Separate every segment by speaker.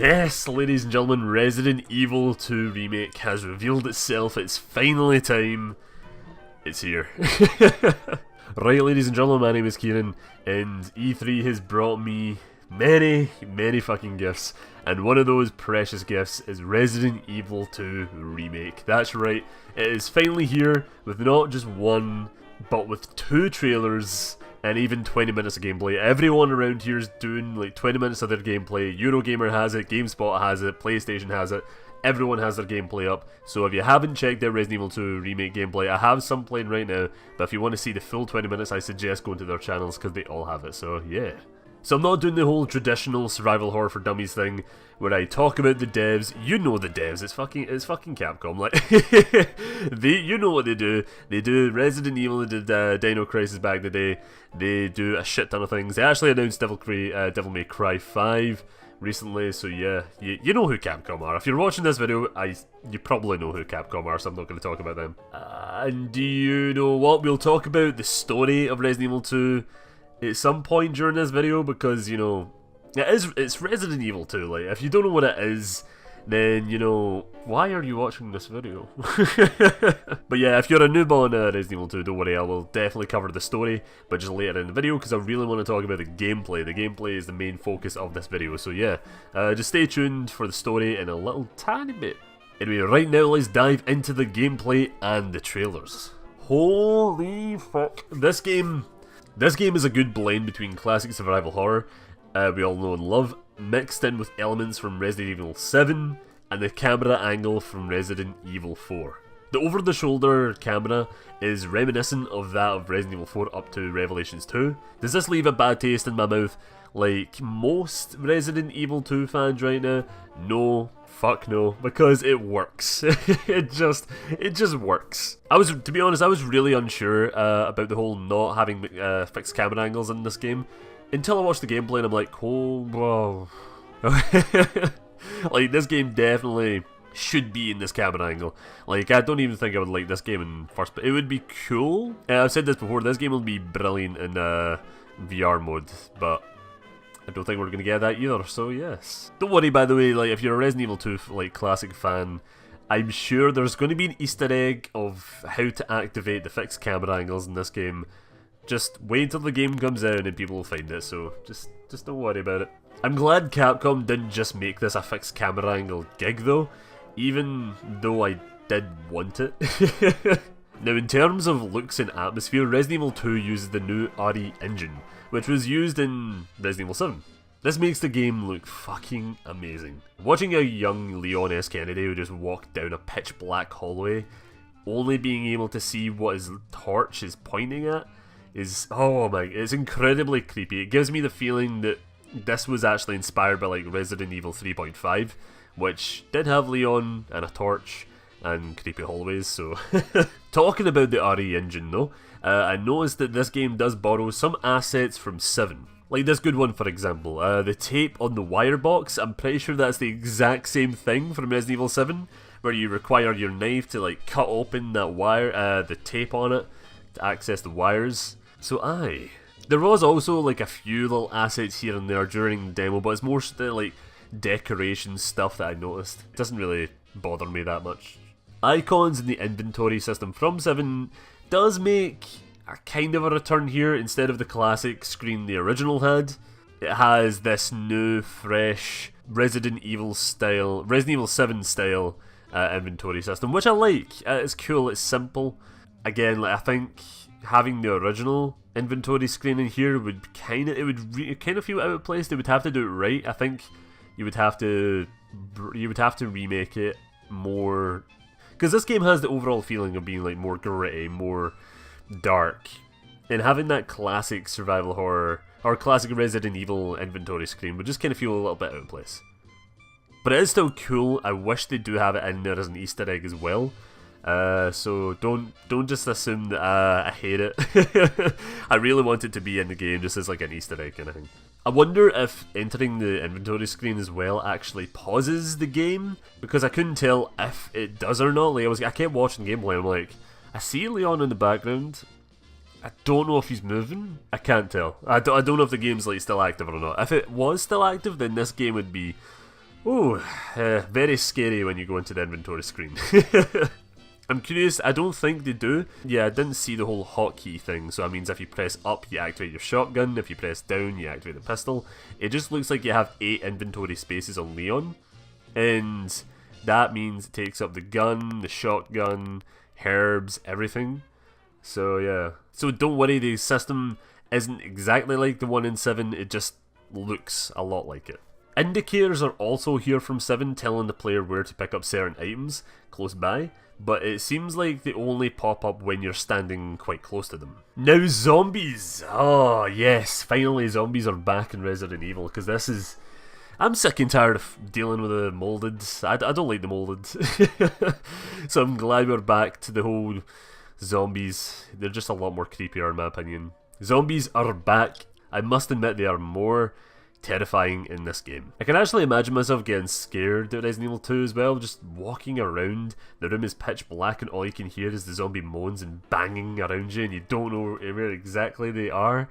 Speaker 1: Yes, ladies and gentlemen, Resident Evil 2 Remake has revealed itself. It's finally time. It's here. Right, ladies and gentlemen, my name is Kieran, and E3 has brought me many fucking gifts, and one of those precious gifts is Resident Evil 2 Remake. That's right, it is finally here with not just one, but with 2 trailers and even 20 minutes of gameplay. Everyone around here is doing like 20 minutes of their gameplay. Eurogamer has it, GameSpot has it, PlayStation has it. Everyone has their gameplay up, so if you haven't checked out Resident Evil 2 Remake gameplay, I have some playing right now, but if you want to see the full 20 minutes, I suggest going to their channels because they all have it, so yeah. So I'm not doing the whole traditional survival horror for dummies thing, where I talk about the devs. You know the devs, it's fucking Capcom, like, you know what they do. They do Resident Evil, they did Dino Crisis back in the day, they do a shit ton of things. They actually announced Devil May Cry 5 recently, so yeah, you know who Capcom are. If you're watching this video, you probably know who Capcom are, so I'm not going to talk about them. And do you know what? We'll talk about the story of Resident Evil 2 at some point during this video, because, you know, it's Resident Evil 2, like, if you don't know what it is, then, you know, why are you watching this video? But yeah, if you're a noob on Resident Evil 2, don't worry, I will definitely cover the story, but just later in the video, because I really want to talk about the gameplay. The gameplay is the main focus of this video, so yeah, just stay tuned for the story in a little tiny bit. Anyway, right now, let's dive into the gameplay and the trailers. Holy fuck. This game is a good blend between classic survival horror, we all know and love, mixed in with elements from Resident Evil 7 and the camera angle from Resident Evil 4. The over-the-shoulder camera is reminiscent of that of Resident Evil 4 up to Revelations 2. Does this leave a bad taste in my mouth like most Resident Evil 2 fans right now? No, fuck no, because it works. it just works. To be honest, I was really unsure about the whole not having fixed camera angles in this game until I watched the gameplay and I'm like, oh, bro. Like, this game definitely should be in this camera angle. Like, I don't even think I would like this game in first, but it would be cool. I've said this before, this game will be brilliant in VR mode, but I don't think we're going to get that either, so yes. Don't worry, by the way, like, if you're a Resident Evil 2 like classic fan, I'm sure there's going to be an Easter egg of how to activate the fixed camera angles in this game. Just wait until the game comes out and people will find it, so just don't worry about it. I'm glad Capcom didn't just make this a fixed camera angle gig though, even though I did want it. Now, in terms of looks and atmosphere, Resident Evil 2 uses the new RE engine, which was used in Resident Evil 7. This makes the game look fucking amazing. Watching a young Leon S. Kennedy who just walked down a pitch black hallway, only being able to see what his torch is pointing at, is, oh my, it's incredibly creepy. It gives me the feeling that this was actually inspired by like Resident Evil 3.5, which did have Leon and a torch and creepy hallways, so. Talking about the RE engine though, I noticed that this game does borrow some assets from 7. Like this good one, for example, the tape on the wire box. I'm pretty sure that's the exact same thing from Resident Evil 7, where you require your knife to like cut open that wire, the tape on it, to access the wires. So there was also like a few little assets here and there during the demo, but it's more like decoration stuff that I noticed. It doesn't really bother me that much. Icons in the inventory system from 7 does make a kind of a return here instead of the classic screen the original had. It has this new, fresh Resident Evil 7 style inventory system, which I like. It's cool, it's simple. Again, like, I think having the original inventory screen in here would kind of feel out of place. They would have to do it right. I think you would have to remake it more, because this game has the overall feeling of being like more gritty, more dark, and having that classic survival horror or classic Resident Evil inventory screen would just kind of feel a little bit out of place. But it is still cool. I wish they do have it in there as an Easter egg as well. So don't just assume that I hate it. I really want it to be in the game just as like an Easter egg kind of thing. I wonder if entering the inventory screen as well actually pauses the game, because I couldn't tell if it does or not. Like I kept watching gameplay and I'm like, I see Leon in the background. I don't know if he's moving. I can't tell. I don't know if the game's like still active or not. If it was still active, then this game would be Ooh, very scary when you go into the inventory screen. I'm curious, I don't think they do. Yeah, I didn't see the whole hotkey thing, so that means if you press up, you activate your shotgun, if you press down, you activate the pistol. It just looks like you have 8 inventory spaces on Leon, and that means it takes up the gun, the shotgun, herbs, everything. So yeah. So don't worry, the system isn't exactly like the one in 7, it just looks a lot like it. Indicators are also here from 7, telling the player where to pick up certain items close by, but it seems like they only pop up when you're standing quite close to them. Now zombies! Oh yes, finally zombies are back in Resident Evil, because this is... I'm sick and tired of dealing with the molded. I don't like the molded. So I'm glad we're back to the whole zombies. They're just a lot more creepier in my opinion. Zombies are back. I must admit they are more terrifying in this game. I can actually imagine myself getting scared at Resident Evil 2 as well, just walking around, the room is pitch black and all you can hear is the zombie moans and banging around you and you don't know where exactly they are.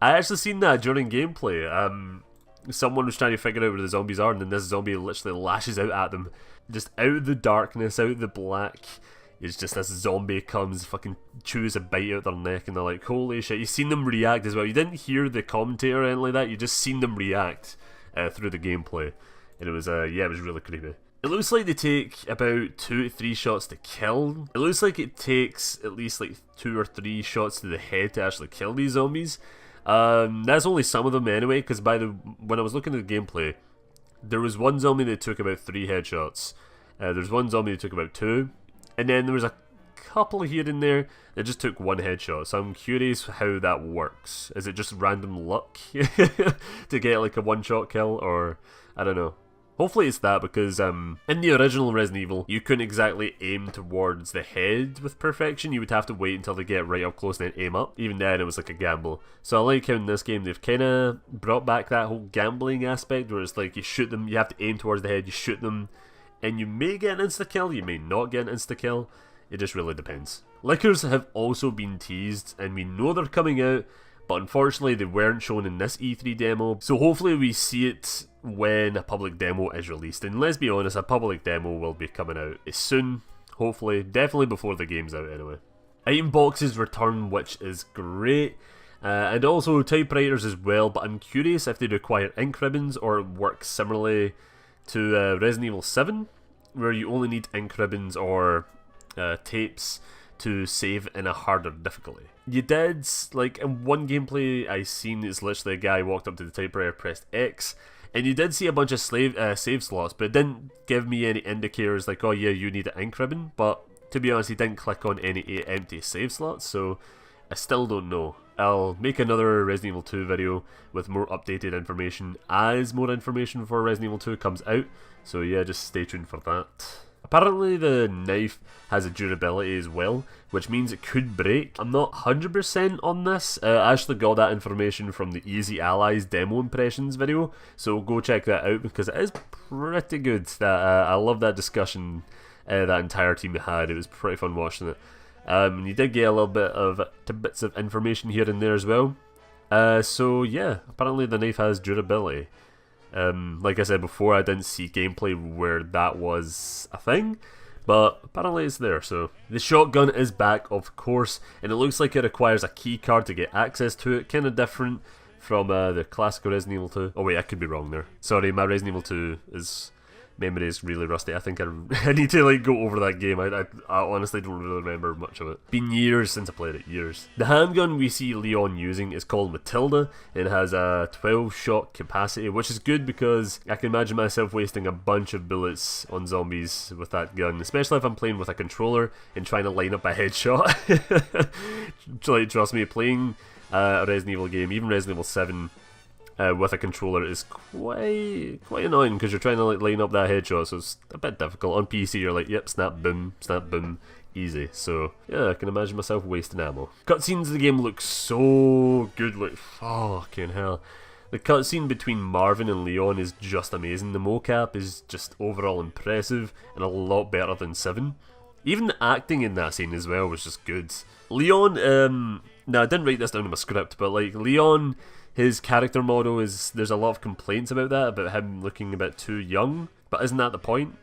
Speaker 1: I actually seen that during gameplay. Someone was trying to figure out where the zombies are and then this zombie literally lashes out at them. Just out of the darkness, out of the black, it's just this zombie comes, fucking chews a bite out their neck and they're like, holy shit. You've seen them react as well. You didn't hear the commentator or anything like that, you just seen them react through the gameplay. And it was, yeah, it was really creepy. It looks like they take about 2 to 3 shots to kill. It looks like it takes at least like 2 or 3 shots to the head to actually kill these zombies. That's only some of them anyway, because when I was looking at the gameplay, there was one zombie that took about 3 headshots. There's one zombie that took about 2. And then there was a couple here and there that just took 1 headshot, so I'm curious how that works. Is it just random luck to get like a 1-shot kill, or I don't know. Hopefully it's that, because in the original Resident Evil, you couldn't exactly aim towards the head with perfection. You would have to wait until they get right up close and then aim up. Even then it was like a gamble. So I like how in this game they've kind of brought back that whole gambling aspect, where it's like you shoot them, you have to aim towards the head, you shoot them, and you may get an insta-kill, you may not get an insta-kill. It just really depends. Lickers have also been teased, and we know they're coming out, but unfortunately they weren't shown in this E3 demo, so hopefully we see it when a public demo is released. And let's be honest, a public demo will be coming out soon, hopefully, definitely before the game's out anyway. Item boxes return, which is great. And also typewriters as well, but I'm curious if they require ink ribbons or work similarly to Resident Evil 7, where you only need ink ribbons or tapes to save in a harder difficulty. You did, like in one gameplay I seen, it's literally a guy walked up to the typewriter, pressed X, and you did see a bunch of save slots, but it didn't give me any indicators like, oh yeah, you need an ink ribbon, but to be honest, he didn't click on any empty save slots, so I still don't know. I'll make another Resident Evil 2 video with more updated information as more information for Resident Evil 2 comes out, so yeah, just stay tuned for that. Apparently the knife has a durability as well, which means it could break. I'm not 100% on this. I actually got that information from the Easy Allies demo impressions video, so go check that out because it is pretty good. I love that discussion that entire team had. It was pretty fun watching it. You did get a little bit of tidbits of information here and there as well. So yeah, apparently the knife has durability. Like I said before, I didn't see gameplay where that was a thing, but apparently it's there. So the shotgun is back, of course, and it looks like it requires a key card to get access to it. Kind of different from the classic Resident Evil 2. Oh wait, I could be wrong there. Sorry, my Resident Evil 2 memory is really rusty. I think I need to like go over that game. I honestly don't really remember much of it. Been years since I played it, years. The handgun we see Leon using is called Matilda. It has a 12 shot capacity, which is good because I can imagine myself wasting a bunch of bullets on zombies with that gun, especially if I'm playing with a controller and trying to line up a headshot. Like, trust me, playing a Resident Evil game, even Resident Evil 7, with a controller is quite annoying because you're trying to like line up that headshot, so it's a bit difficult. On PC you're like, yep, snap boom, easy. So yeah, I can imagine myself wasting ammo. Cutscenes of the game look so good, like fucking hell. The cutscene between Marvin and Leon is just amazing. The mocap is just overall impressive and a lot better than 7. Even the acting in that scene as well was just good. Leon, now I didn't write this down in my script, but like Leon His character model is, there's a lot of complaints about that, about him looking a bit too young, but isn't that the point?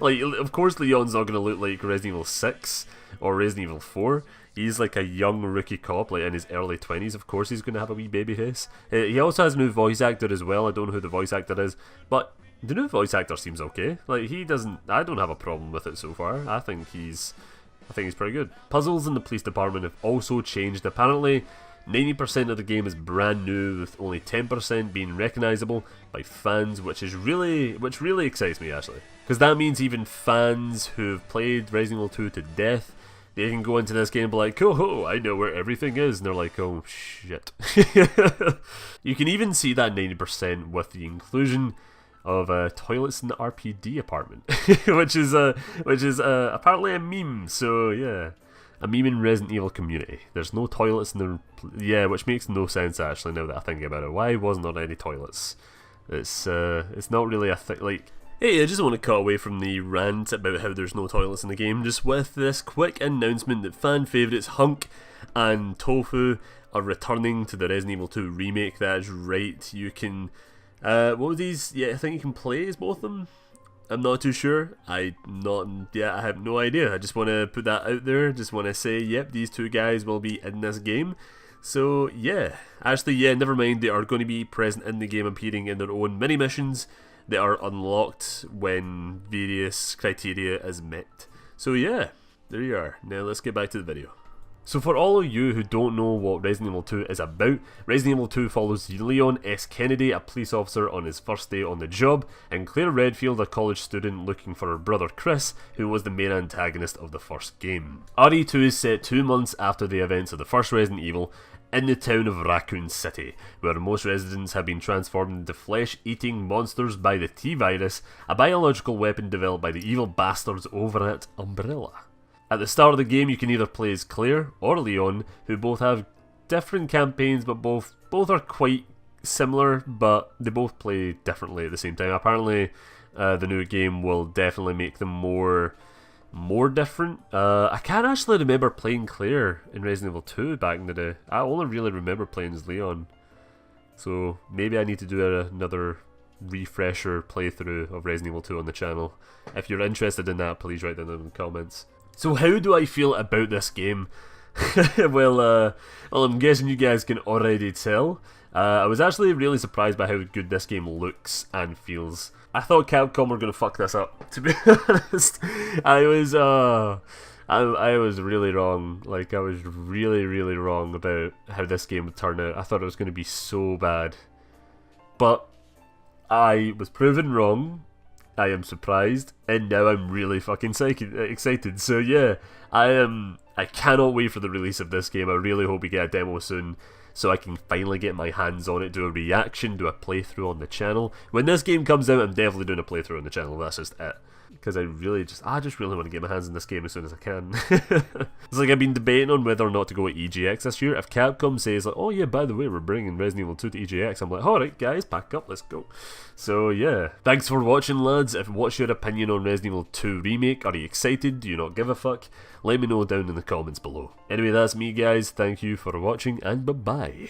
Speaker 1: Like, of course Leon's not going to look like Resident Evil 6 or Resident Evil 4. He's like a young rookie cop, like in his early 20s. Of course he's going to have a wee baby face. He also has a new voice actor as well. I don't know who the voice actor is, but the new voice actor seems okay. Like, he doesn't, I don't have a problem with it so far. I think he's pretty good. Puzzles in the police department have also changed. Apparently 90% of the game is brand new, with only 10% being recognisable by fans, which really excites me actually. Because that means even fans who've played Resident Evil 2 to death, they can go into this game and be like, oh, I know where everything is, and they're like, oh shit. You can even see that 90% with the inclusion of toilets in the RPD apartment, which is apparently a meme. So yeah, a meme in Resident Evil community. There's no toilets in the, yeah, which makes no sense actually now that I think about it. Why wasn't there any toilets? It's not really a thing. Like, hey, I just want to cut away from the rant about how there's no toilets in the game, just with this quick announcement that fan favourites Hunk and Tofu are returning to the Resident Evil 2 remake. That is right, you can, what were these? Yeah, I think you can play as both of them. I'm not too sure. I have no idea. I just want to put that out there. Just want to say, yep, these two guys will be in this game. So yeah, actually, yeah, never mind. They are going to be present in the game, appearing in their own mini missions that are unlocked when various criteria is met. So yeah, there you are. Now let's get back to the video. So for all of you who don't know what Resident Evil 2 is about, Resident Evil 2 follows Leon S. Kennedy, a police officer on his first day on the job, and Claire Redfield, a college student looking for her brother Chris, who was the main antagonist of the first game. RE2 is set 2 months after the events of the first Resident Evil, in the town of Raccoon City, where most residents have been transformed into flesh-eating monsters by the T-Virus, a biological weapon developed by the evil bastards over at Umbrella. At the start of the game, you can either play as Claire or Leon, who both have different campaigns, but both are quite similar, but they both play differently at the same time. Apparently, the new game will definitely make them more different. I can't actually remember playing Claire in Resident Evil 2 back in the day. I only really remember playing as Leon. So maybe I need to do another refresher playthrough of Resident Evil 2 on the channel. If you're interested in that, please write that in the comments. So how do I feel about this game? well, I'm guessing you guys can already tell. I was actually really surprised by how good this game looks and feels. I thought Capcom were gonna fuck this up, to be honest. I was really wrong. Like, I was really wrong about how this game would turn out. I thought it was gonna be so bad, but I was proven wrong. I am surprised, and now I'm really fucking excited. So yeah, I cannot wait for the release of this game. I really hope we get a demo soon, so I can finally get my hands on it, do a reaction, do a playthrough on the channel. When this game comes out, I'm definitely doing a playthrough on the channel, that's just it. Because I just really want to get my hands on this game as soon as I can. It's like I've been debating on whether or not to go at EGX this year. If Capcom says like, oh yeah, by the way, we're bringing Resident Evil 2 to EGX, I'm like, alright guys, pack up, let's go. So yeah, thanks for watching lads. What's your opinion on Resident Evil 2 Remake? Are you excited? Do you not give a fuck? Let me know down in the comments below. Anyway, that's me guys, thank you for watching and bye bye.